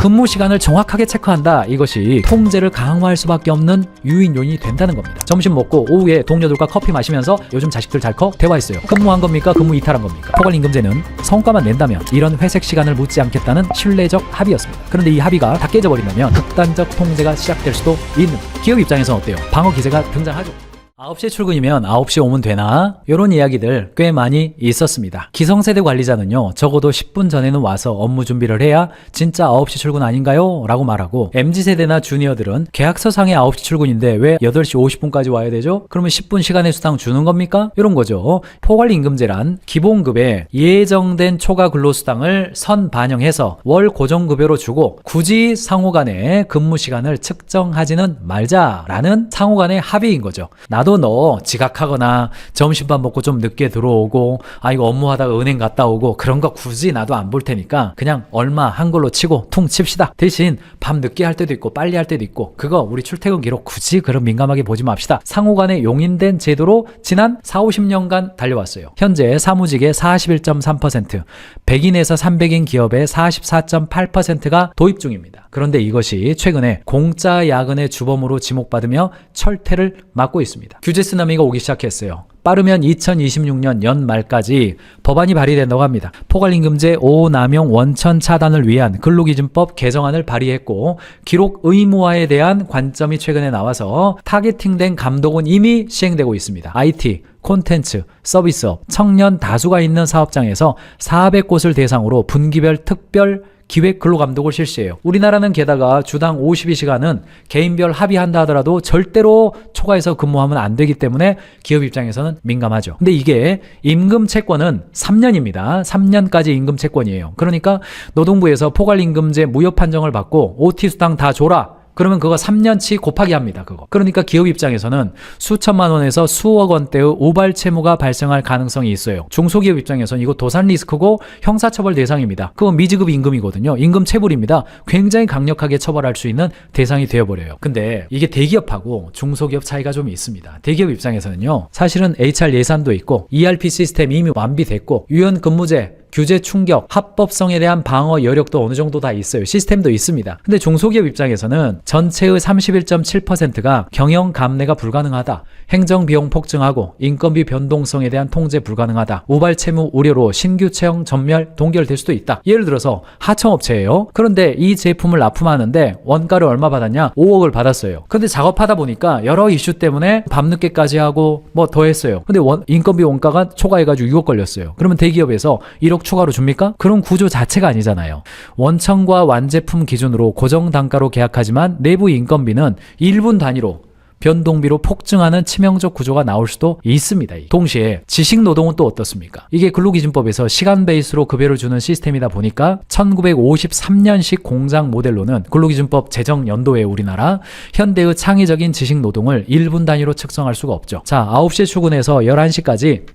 근무 시간을 정확하게 체크한다. 이것이 통제를 강화할 수밖에 없는 유인 요인이 된다는 겁니다. 점심 먹고 오후에 동료들과 커피 마시면서 요즘 자식들 잘 커? 대화했어요. 근무한 겁니까? 근무 이탈한 겁니까? 포괄임금제는 성과만 낸다면 이런 회색 시간을 묻지 않겠다는 신뢰적 합의였습니다. 그런데 이 합의가 다 깨져버린다면 극단적 통제가 시작될 수도 있는, 기업 입장에서는 어때요? 방어 기세가 등장하죠. 9시에 출근이면 9시에 오면 되나? 이런 이야기들 꽤 많이 있었습니다. 기성세대 관리자는요, 적어도 10분 전에는 와서 업무 준비를 해야 진짜 9시 출근 아닌가요? 라고 말하고, MZ세대나 주니어들은 계약서상에 9시 출근인데 왜 8시 50분까지 와야 되죠? 그러면 10분 시간의 수당 주는 겁니까? 이런 거죠. 포괄임금제란 기본급에 예정된 초과 근로수당을 선반영해서 월 고정급여로 주고 굳이 상호 간의 근무 시간을 측정하지는 말자라는 상호 간의 합의인 거죠. 나도 너 지각하거나 점심밥 먹고 좀 늦게 들어오고 이거 업무하다가 은행 갔다 오고 그런 거 굳이 나도 안 볼 테니까 그냥 얼마 한 걸로 치고 퉁 칩시다. 대신 밤 늦게 할 때도 있고 빨리 할 때도 있고 그거 우리 출퇴근 기록 굳이 그런 민감하게 보지 맙시다. 상호 간에 용인된 제도로 지난 40-50년간 달려왔어요. 현재 사무직의 41.3%, 100인에서 300인 기업의 44.8%가 도입 중입니다. 그런데 이것이 최근에 공짜 야근의 주범으로 지목받으며 철퇴를 맞고 있습니다. 규제 쓰나미가 오기 시작했어요. 빠르면 2026년 연말까지 법안이 발의된다고 합니다. 포괄임금제 5호 남용 원천 차단을 위한 근로기준법 개정안을 발의했고, 기록 의무화에 대한 관점이 최근에 나와서 타겟팅된 감독은 이미 시행되고 있습니다. IT, 콘텐츠, 서비스업, 청년 다수가 있는 사업장에서 400곳을 대상으로 분기별 특별 기획 근로감독을 실시해요. 우리나라는 게다가 주당 52시간은 개인별 합의한다 하더라도 절대로 초과해서 근무하면 안 되기 때문에 기업 입장에서는 민감하죠. 근데 이게 임금 채권은 3년입니다. 3년까지 임금 채권이에요. 그러니까 노동부에서 포괄임금제 무효 판정을 받고 OT 수당 다 줘라. 그러면 그거 3년치 곱하기 합니다. 그거. 그러니까 기업 입장에서는 수천만 원에서 수억 원대의 우발 채무가 발생할 가능성이 있어요. 중소기업 입장에서는 이거 도산 리스크고 형사처벌 대상입니다. 그건 미지급 임금이거든요. 임금 체불입니다. 굉장히 강력하게 처벌할 수 있는 대상이 되어버려요. 근데 이게 대기업하고 중소기업 차이가 좀 있습니다. 대기업 입장에서는요, 사실은 HR 예산도 있고 ERP 시스템이 이미 완비됐고 유연근무제, 규제 충격, 합법성에 대한 방어 여력도 어느 정도 다 있어요. 시스템도 있습니다. 근데 중소기업 입장에서는 전체의 31.7%가 경영 감내가 불가능하다, 행정비용 폭증하고 인건비 변동성에 대한 통제 불가능하다, 우발 채무 우려로 신규 채용 전멸 동결될 수도 있다. 예를 들어서 하청업체예요. 그런데 이 제품을 납품하는데 원가를 얼마 받았냐? 5억을 받았어요. 근데 작업하다 보니까 여러 이슈 때문에 밤늦게까지 하고 뭐 더 했어요. 근데 인건비 원가가 초과해가지고 6억 걸렸어요. 그러면 대기업에서 1억 추가로 줍니까? 그런 구조 자체가 아니잖아요. 원청과 완제품 기준으로 고정 단가로 계약하지만 내부 인건비는 1분 단위로 변동비로 폭증하는 치명적 구조가 나올 수도 있습니다. 동시에 지식노동은 또 어떻습니까? 이게 근로기준법에서 시간 베이스로 급여를 주는 시스템이다 보니까 1953년식 공장 모델로는 근로기준법 제정 연도에 우리나라 현대의 창의적인 지식노동을 1분 단위로 측정할 수가 없죠. 자, 9시에 출근해서 11시까지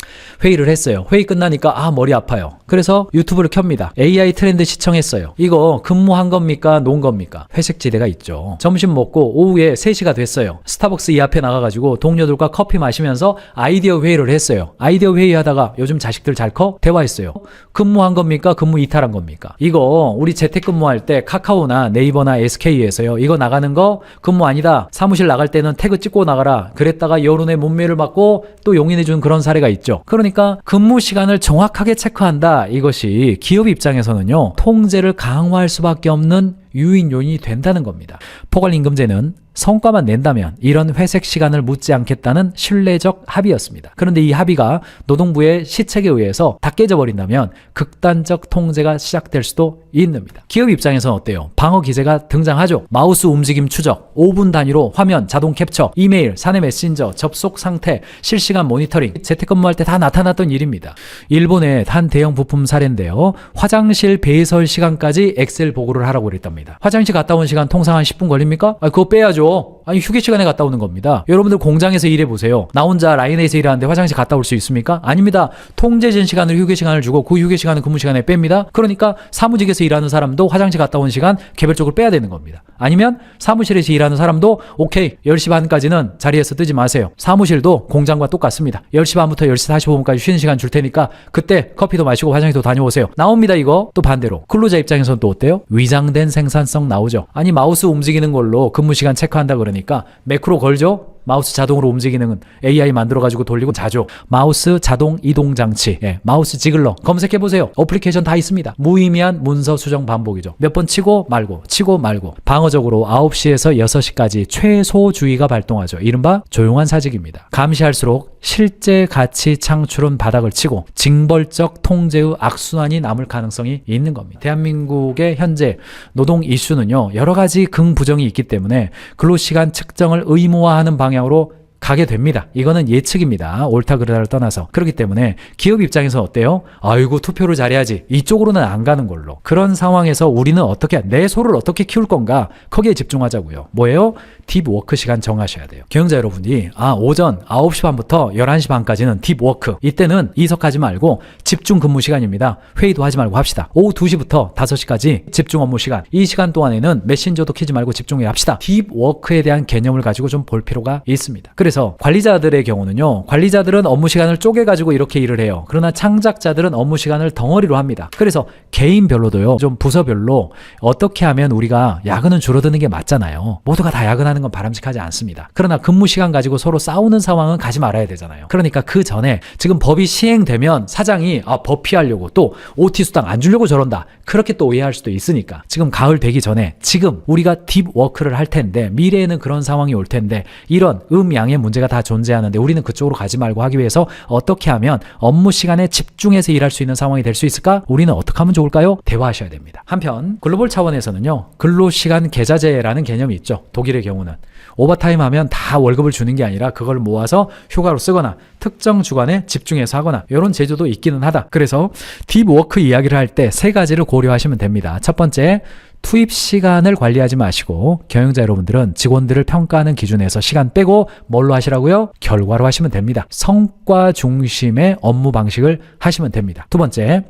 회의를 했어요. 회의 끝나니까 머리 아파요. 그래서 유튜브를 켭니다. AI 트렌드 시청했어요. 이거 근무한 겁니까? 논 겁니까? 회색지대가 있죠. 점심 먹고 오후에 3시가 됐어요. 스타벅스 이 앞에 나가가지고 동료들과 커피 마시면서 아이디어 회의를 했어요. 아이디어 회의하다가 요즘 자식들 잘 커? 대화했어요. 근무한 겁니까? 근무 이탈한 겁니까? 이거 우리 재택근무할 때 카카오나 네이버나 SK에서요, 이거 나가는 거 근무 아니다, 사무실 나갈 때는 태그 찍고 나가라, 그랬다가 여론의 문매를 맞고 또 용인해준 그런 사례가 있죠. 그러니까 근무 시간을 정확하게 체크한다. 이것이 기업 입장에서는요, 통제를 강화할 수밖에 없는 유인 요인이 된다는 겁니다. 포괄임금제는 성과만 낸다면 이런 회색 시간을 묻지 않겠다는 신뢰적 합의였습니다. 그런데 이 합의가 노동부의 시책에 의해서 다 깨져버린다면 극단적 통제가 시작될 수도 있습니다. 기업 입장에서는 어때요? 방어 기세가 등장하죠. 마우스 움직임 추적, 5분 단위로 화면 자동 캡처, 이메일, 사내 메신저, 접속 상태, 실시간 모니터링, 재택근무할 때 다 나타났던 일입니다. 일본의 한 대형 부품 사례인데요. 화장실 배설 시간까지 엑셀 보고를 하라고 그랬답니다. 화장실 갔다 온 시간 통상 한 10분 걸립니까? 그거 빼야죠. 아니 휴게 시간에 갔다 오는 겁니다. 여러분들 공장에서 일해보세요. 나 혼자 라인에서 일하는데 화장실 갔다 올 수 있습니까? 아닙니다. 통제된 시간을 휴게 시간을 주고 그 휴게 시간은 근무 시간에 뺍니다. 그러니까 사무직에서 일하는 사람도 화장실 갔다 온 시간 개별적으로 빼야 되는 겁니다. 아니면 사무실에서 일하는 사람도 오케이 10시 반까지는 자리에서 뜨지 마세요. 사무실도 공장과 똑같습니다. 10시 반부터 10시 45분까지 쉬는 시간 줄 테니까 그때 커피도 마시고 화장실도 다녀오세요. 나옵니다. 이거 또 반대로 근로자 입장에서는 또 어때요? 위장된 생산성 나오죠. 아니 마우스 움직이는 걸로 근무 시간 체크한다 그러니까 매크로 걸죠? 마우스 자동으로 움직이는 AI 만들어가지고 돌리고 자죠. 마우스 자동 이동 장치, 마우스 지글러 검색해보세요. 어플리케이션 다 있습니다. 무의미한 문서 수정 반복이죠. 몇 번 치고 말고 방어적으로 9시에서 6시까지 최소 주의가 발동하죠. 이른바 조용한 사직입니다. 감시할수록 실제 가치 창출은 바닥을 치고 징벌적 통제의 악순환이 남을 가능성이 있는 겁니다. 대한민국의 현재 노동 이슈는요, 여러 가지 긍부정이 있기 때문에 근로시간 측정을 의무화하는 방향으로 가게 됩니다. 이거는 예측입니다. 옳다 그르다를 떠나서. 그렇기 때문에 기업 입장에서 어때요? 아이고 투표를 잘해야지. 이쪽으로는 안 가는 걸로. 그런 상황에서 우리는 어떻게 내 소를 어떻게 키울 건가? 거기에 집중하자고요. 뭐예요? 딥워크 시간 정하셔야 돼요. 경영자 여러분이 오전 9시 반부터 11시 반까지는 딥워크. 이때는 이석하지 말고 집중 근무 시간입니다. 회의도 하지 말고 합시다. 오후 2시부터 5시까지 집중 업무 시간. 이 시간 동안에는 메신저도 키지 말고 집중해 합시다. 딥워크에 대한 개념을 가지고 좀 볼 필요가 있습니다. 그래서 관리자들의 경우는요. 관리자들은 업무 시간을 쪼개가지고 이렇게 일을 해요. 그러나 창작자들은 업무 시간을 덩어리로 합니다. 그래서 개인별로도요. 좀 부서별로 어떻게 하면 우리가 야근은 줄어드는 게 맞잖아요. 모두가 다 야근하는 건 바람직하지 않습니다. 그러나 근무 시간 가지고 서로 싸우는 상황은 가지 말아야 되잖아요. 그러니까 그 전에 지금 법이 시행되면 사장이 법 피하려고 또 OT 수당 안 주려고 저런다. 그렇게 또 오해할 수도 있으니까 지금 가을 되기 전에 지금 우리가 딥워크를 할 텐데 미래에는 그런 상황이 올 텐데 이런 양의 문제가 다 존재하는데 우리는 그쪽으로 가지 말고 하기 위해서 어떻게 하면 업무 시간에 집중해서 일할 수 있는 상황이 될 수 있을까? 우리는 어떻게 하면 좋을까요? 대화하셔야 됩니다. 한편 글로벌 차원에서는요. 근로시간 계좌제라는 개념이 있죠. 독일의 경우는 오버타임 하면 다 월급을 주는 게 아니라 그걸 모아서 휴가로 쓰거나 특정 주간에 집중해서 하거나 이런 제도도 있기는 하다. 그래서 딥워크 이야기를 할 때 3가지를 고려하시면 됩니다. 첫 번째, 투입 시간을 관리하지 마시고 경영자 여러분들은 직원들을 평가하는 기준에서 시간 빼고 뭘로 하시라고요? 결과로 하시면 됩니다. 성과 중심의 업무 방식을 하시면 됩니다. 두 번째,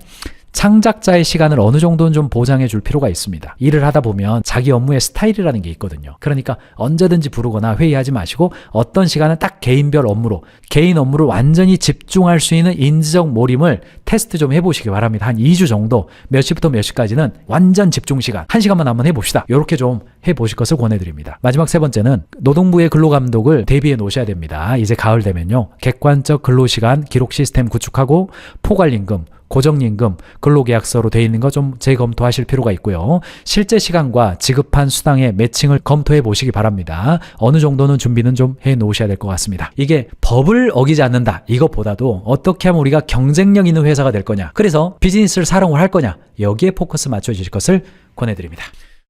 창작자의 시간을 어느 정도는 좀 보장해 줄 필요가 있습니다. 일을 하다 보면 자기 업무의 스타일이라는 게 있거든요. 그러니까 언제든지 부르거나 회의하지 마시고 어떤 시간은 딱 개인별 업무로 개인 업무를 완전히 집중할 수 있는 인지적 몰입을 테스트 좀 해보시기 바랍니다. 한 2주 정도 몇 시부터 몇 시까지는 완전 집중 시간 1시간만 한번 해봅시다. 이렇게 좀 해보실 것을 권해드립니다. 마지막 3번째는 노동부의 근로감독을 대비해 놓으셔야 됩니다. 이제 가을 되면요. 객관적 근로시간 기록 시스템 구축하고 포괄임금 고정임금, 근로계약서로 돼 있는 거 좀 재검토하실 필요가 있고요. 실제 시간과 지급한 수당의 매칭을 검토해 보시기 바랍니다. 어느 정도는 준비는 좀 해 놓으셔야 될 것 같습니다. 이게 법을 어기지 않는다. 이것보다도 어떻게 하면 우리가 경쟁력 있는 회사가 될 거냐. 그래서 비즈니스를 사롱을 할 거냐. 여기에 포커스 맞춰주실 것을 권해드립니다.